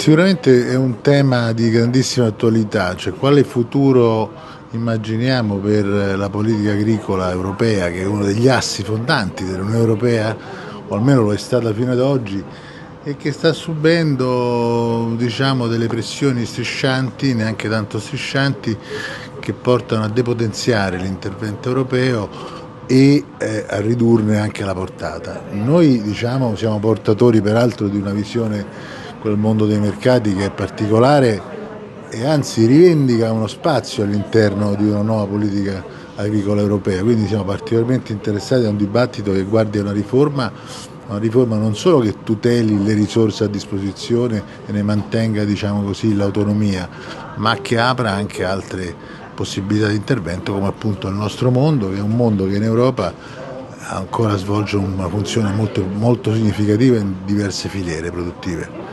Sicuramente è un tema di grandissima attualità, cioè quale futuro immaginiamo per la politica agricola europea, che è uno degli assi fondanti dell'Unione Europea, o almeno lo è stata fino ad oggi, e che sta subendo, diciamo, delle pressioni striscianti, neanche tanto striscianti, che portano a depotenziare l'intervento europeo e a ridurne anche la portata. Noi, diciamo, siamo portatori peraltro di una visione, quel mondo dei mercati, che è particolare e anzi rivendica uno spazio all'interno di una nuova politica agricola europea, quindi siamo particolarmente interessati a un dibattito che guardi a una riforma non solo che tuteli le risorse a disposizione e ne mantenga, diciamo così, l'autonomia, ma che apra anche altre possibilità di intervento, come appunto il nostro mondo, che è un mondo che in Europa ancora svolge una funzione molto, molto significativa in diverse filiere produttive.